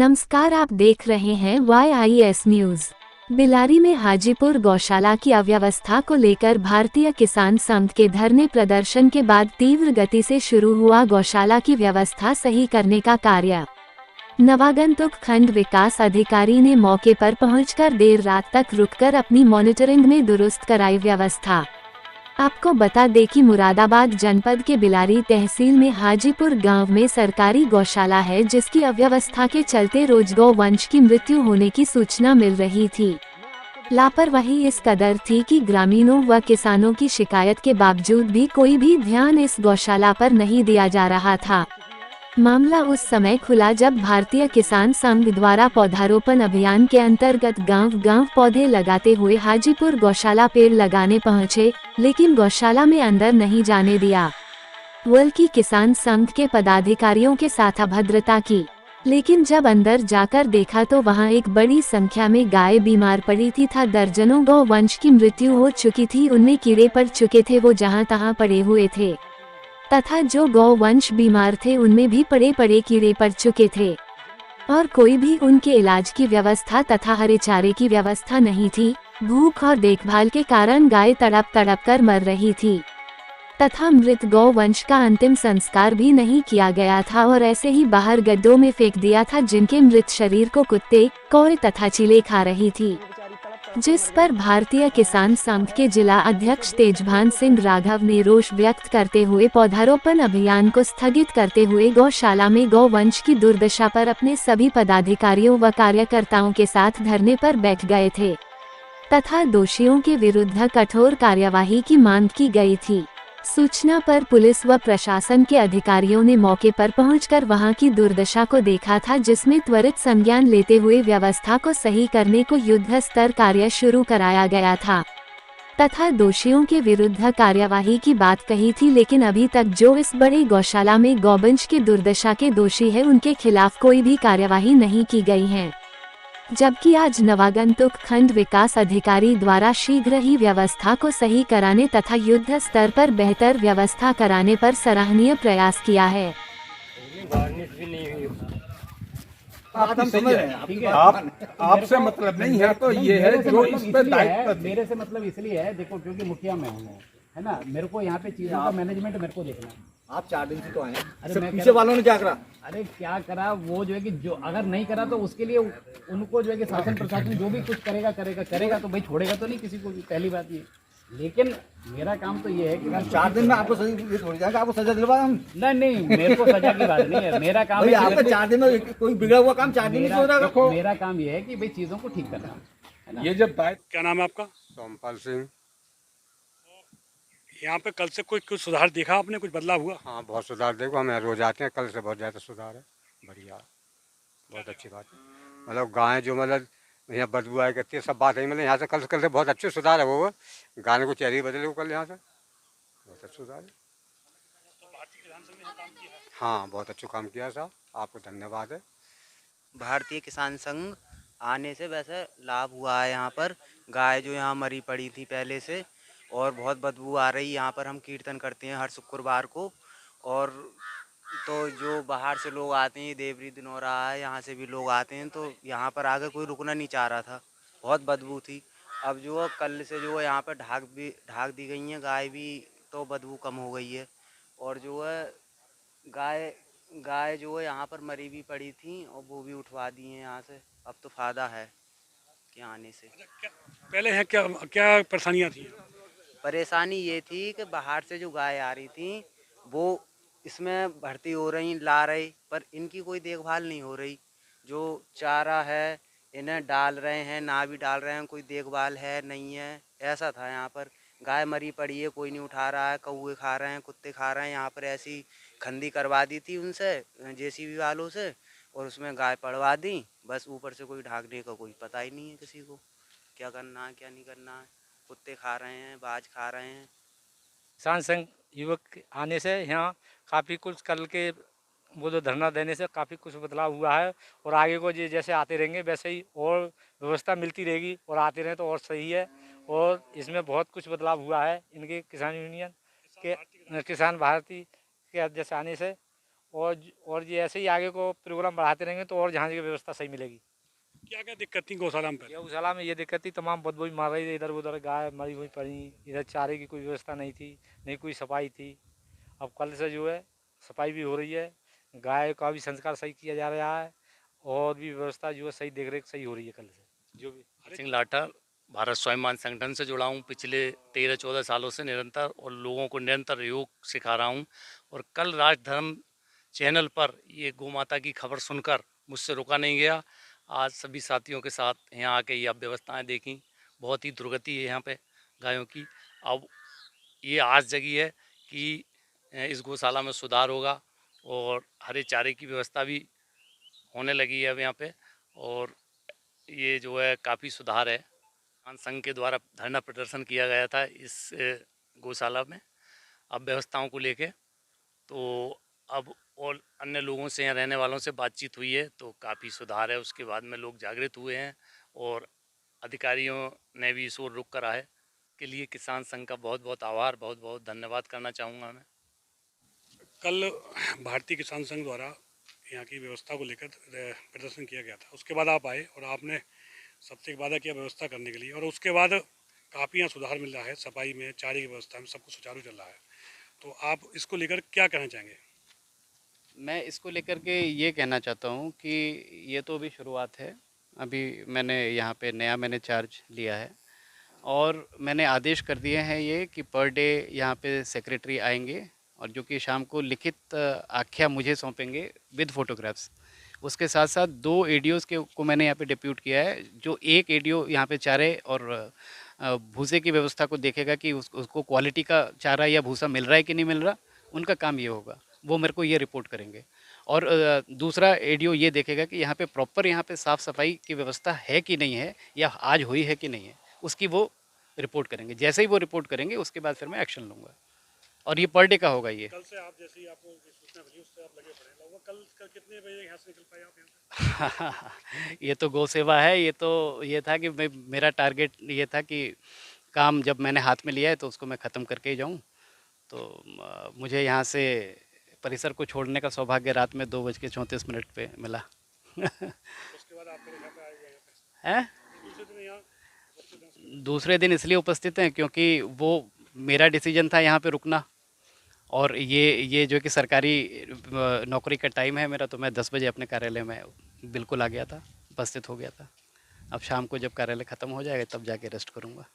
नमस्कार, आप देख रहे हैं YIS न्यूज। बिलारी में हाजीपुर गौशाला की अव्यवस्था को लेकर भारतीय किसान संघ के धरने प्रदर्शन के बाद तीव्र गति से शुरू हुआ गौशाला की व्यवस्था सही करने का कार्य। नवागंतुक खंड विकास अधिकारी ने मौके पर पहुंचकर देर रात तक रुककर अपनी मॉनिटरिंग में दुरुस्त कराई व्यवस्था। आपको बता दें कि मुरादाबाद जनपद के बिलारी तहसील में हाजीपुर गांव में सरकारी गौशाला है, जिसकी अव्यवस्था के चलते रोज गौ वंश की मृत्यु होने की सूचना मिल रही थी। लापरवाही इस कदर थी कि ग्रामीणों व किसानों की शिकायत के बावजूद भी कोई भी ध्यान इस गौशाला पर नहीं दिया जा रहा था। मामला उस समय खुला जब भारतीय किसान संघ द्वारा पौधारोपण अभियान के अंतर्गत गांव-गांव पौधे लगाते हुए हाजीपुर गौशाला पेड़ लगाने पहुंचे, लेकिन गौशाला में अंदर नहीं जाने दिया, बल्कि किसान संघ के पदाधिकारियों के साथ अभद्रता की। लेकिन जब अंदर जाकर देखा तो वहां एक बड़ी संख्या में गाय बीमार पड़ी थी तथा दर्जनों गौ वंश की मृत्यु हो चुकी थी। उनमें कीड़े पड़ चुके थे, वो जहां तहां पड़े हुए थे, तथा जो गौ वंश बीमार थे उनमें भी पड़े कीड़े पड़ चुके थे और कोई भी उनके इलाज की व्यवस्था तथा हरे चारे की व्यवस्था नहीं थी। भूख और देखभाल के कारण गाय तड़प तड़प कर मर रही थी तथा मृत गौ वंश का अंतिम संस्कार भी नहीं किया गया था और ऐसे ही बाहर गड्ढों में फेंक दिया था, जिनके मृत शरीर को कुत्ते, कौवे तथा चीलें खा रही थी। जिस पर भारतीय किसान संघ के जिला अध्यक्ष तेजभान सिंह राघव ने रोष व्यक्त करते हुए पौधारोपण अभियान को स्थगित करते हुए गौशाला में गौ वंश की दुर्दशा पर अपने सभी पदाधिकारियों व कार्यकर्ताओं के साथ धरने पर बैठ गए थे तथा दोषियों के विरुद्ध कठोर कार्यवाही की मांग की गई थी। सूचना पर पुलिस व प्रशासन के अधिकारियों ने मौके पर पहुंचकर वहां की दुर्दशा को देखा था, जिसमें त्वरित संज्ञान लेते हुए व्यवस्था को सही करने को युद्ध स्तर कार्य शुरू कराया गया था तथा दोषियों के विरुद्ध कार्यवाही की बात कही थी। लेकिन अभी तक जो इस बड़ी गौशाला में गौवंश की दुर्दशा के दोषी है, उनके खिलाफ कोई भी कार्यवाही नहीं की गई है, जबकि आज नवागंतुक खंड विकास अधिकारी द्वारा शीघ्र ही व्यवस्था को सही कराने तथा युद्ध स्तर पर बेहतर व्यवस्था कराने पर सराहनीय प्रयास किया है। आपसे मतलब नहीं है, तो ये है जो इस पे दायित्व मेरे से मतलब इसलिए है, देखो क्योंकि मुखिया मैं हूँ, है ना, मेरे को यहाँ पे चीजों का मैनेजमेंट मेरे को देखना है। आप 4 दिन से तो आए, अरे पीछे वालों ने क्या करा? अरे क्या करा, वो जो है कि जो अगर नहीं करा तो उसके लिए उनको जो है कि शासन प्रशासन जो भी कुछ करेगा तो भाई छोड़ेगा तो नहीं किसी को भी, पहली बात ये। लेकिन मेरा काम तो ये है कि 4 दिन में आपको सजा थोड़ी जाएगा, आपको सजा दिलवा हम। नहीं, मेरे को सजा की बात नहीं है, मेरा काम है आपका 4 दिन में कोई बिगड़ा हुआ काम 4 दिन में हो रहा। मेरा काम ये है कि भाई चीजों को ठीक करना है ना। ये जब दायित्व। क्या नाम है आपका? सोमपाल सिंह। यहाँ पे कल से कुछ सुधार देखा आपने, कुछ बदलाव हुआ? हाँ, बहुत सुधार देखो, हम रोज आते हैं, कल से बहुत ज़्यादा सुधार है, बढ़िया, बहुत अच्छी बात है। मतलब गाय जो मतलब यहाँ बदबू आए करती है, सब बात है, मतलब यहाँ से कल से बहुत अच्छे सुधार है। वो गाने को चेहरे बदले कल यहाँ से बहुत अच्छा सुधार है। हाँ, बहुत अच्छा काम किया साहब, आपको धन्यवाद है। भारतीय किसान संघ आने से वैसे लाभ हुआ है। यहाँ पर गाय जो यहाँ मरी पड़ी थी पहले से और बहुत बदबू आ रही, यहाँ पर हम कीर्तन करते हैं हर शुक्रवार को, और तो जो बाहर से लोग आते हैं, देवरी दिनौरा है, यहाँ से भी लोग आते हैं, तो यहाँ पर आकर कोई रुकना नहीं चाह रहा था, बहुत बदबू थी। अब जो है कल से जो है यहाँ पर ढाक दी गई हैं गाय भी, तो बदबू कम हो गई है। और जो है गाय जो है यहाँ पर मरी भी पड़ी थी और वो भी उठवा दी हैं यहाँ से। अब तो फायदा है कि आने से। पहले है क्या परेशानियाँ थी? परेशानी ये थी कि बाहर से जो गाय आ रही थी वो इसमें भर्ती हो रही, ला रहे, पर इनकी कोई देखभाल नहीं हो रही। जो चारा है इन्हें डाल रहे हैं, ना भी डाल रहे हैं, कोई देखभाल है नहीं है, ऐसा था। यहाँ पर गाय मरी पड़ी है, कोई नहीं उठा रहा है, कौवे खा रहे हैं, कुत्ते खा रहे हैं। यहाँ पर ऐसी खंदी करवा दी थी उनसे, JCB वालों से, और उसमें गाय पड़वा दी, बस ऊपर से कोई ढाकने का कोई पता ही नहीं है किसी को, क्या करना है क्या नहीं करना है। कुत्ते खा रहे हैं, बाज खा रहे हैं। किसान संघ युवक आने से यहाँ काफ़ी कुछ, कल के वो जो धरना देने से काफ़ी कुछ बदलाव हुआ है, और आगे को जैसे आते रहेंगे वैसे ही और व्यवस्था मिलती रहेगी, और आते रहें तो और सही है। और इसमें बहुत कुछ बदलाव हुआ है इनके किसान यूनियन के, किसान भारती के अध्यक्ष आने से, और ये ऐसे ही आगे को प्रोग्राम बढ़ाते रहेंगे तो और जहाँ की व्यवस्था सही मिलेगी। क्या क्या दिक्कत थी गौशाला में पहले? गौशाला में ये दिक्कत थी, तमाम बदबू मार रही थी, इधर उधर गाय मरी हुई पड़ी, इधर चारे की कोई व्यवस्था नहीं थी, नहीं कोई सफाई थी। अब कल से जो है सफाई भी हो रही है, गाय का भी संस्कार सही किया जा रहा है और भी व्यवस्था जो है सही देख रेख सही हो रही है कल से। जो भी सिंह लाठा भारत स्वाभिमान संगठन से जुड़ा हूँ पिछले 13-14 सालों से निरंतर, और लोगों को निरंतर योग सिखा रहा हूँ। और कल राजधर्म चैनल पर ये गौ माता की खबर सुनकर मुझसे रुका नहीं गया। आज सभी साथियों के साथ यहाँ आके ये व्यवस्थाएं देखी, बहुत ही दुर्गति है यहाँ पे गायों की। अब ये आस जगी है कि इस गौशाला में सुधार होगा और हरे चारे की व्यवस्था भी होने लगी है अब यहाँ पे, और ये जो है काफ़ी सुधार है। किसान संघ के द्वारा धरना प्रदर्शन किया गया था इस गौशाला में अब व्यवस्थाओं को लेके, तो अब और अन्य लोगों से, यहाँ रहने वालों से बातचीत हुई है तो काफ़ी सुधार है। उसके बाद में लोग जागृत हुए हैं और अधिकारियों ने भी इस ओर रुख करा है। के लिए किसान संघ का बहुत बहुत आभार, बहुत बहुत धन्यवाद करना चाहूँगा मैं। कल भारतीय किसान संघ द्वारा यहाँ की व्यवस्था को लेकर प्रदर्शन किया गया था, उसके बाद आप आए और आपने सबसे एक वादा किया व्यवस्था करने के लिए, और उसके बाद काफ़ी यहाँ सुधार मिल रहा है, सफाई में, चारे की व्यवस्था में, सब कुछ सुचारू चल रहा है। तो आप इसको लेकर क्या कहना चाहेंगे? मैं इसको लेकर के ये कहना चाहता हूँ कि ये तो अभी शुरुआत है। अभी मैंने यहाँ पे नया मैंने चार्ज लिया है और मैंने आदेश कर दिए हैं ये कि पर डे यहाँ पे सेक्रेटरी आएंगे और जो कि शाम को लिखित आख्या मुझे सौंपेंगे विद फोटोग्राफ्स। उसके साथ साथ 2 एडीओज़ को मैंने यहाँ पे डिप्यूट किया है, जो एक एडीओ यहाँ पे चारे और भूसे की व्यवस्था को देखेगा कि उसको क्वालिटी का चारा या भूसा मिल रहा है कि नहीं मिल रहा। उनका काम ये होगा, वो मेरे को ये रिपोर्ट करेंगे। और दूसरा एडीओ ये देखेगा कि यहाँ पे प्रॉपर यहाँ पे साफ़ सफाई की व्यवस्था है कि नहीं है या आज हुई है कि नहीं है, उसकी वो रिपोर्ट करेंगे। जैसे ही वो रिपोर्ट करेंगे उसके बाद फिर मैं एक्शन लूँगा और ये पर डे का होगा। ये कल से आप जैसे ही आपको सूचना मिली उससे आप लगे पड़े, लगभग कल कितने बजे यहाँ से निकल पाए आप यहाँ से? ये तो गौ सेवा है। ये तो ये था कि मेरा टारगेट ये था कि काम जब मैंने हाथ में लिया है तो उसको मैं ख़त्म करके ही जाऊँ। तो मुझे यहाँ से परिसर को छोड़ने का सौभाग्य रात में 2:34 पे मिला। उसके बाद आप मेरे घर पे आए हुए हैं? हैं? दूसरे दिन यहाँ दूसरे दिन इसलिए उपस्थित हैं क्योंकि वो मेरा डिसीजन था यहाँ पे रुकना, और ये जो कि सरकारी नौकरी का टाइम है मेरा, तो मैं 10 बजे अपने कार्यालय में बिल्कुल आ गया था, उपस्थित हो गया था। अब शाम को जब कार्यालय ख़त्म हो जाएगा तब जाके रेस्ट करूँगा।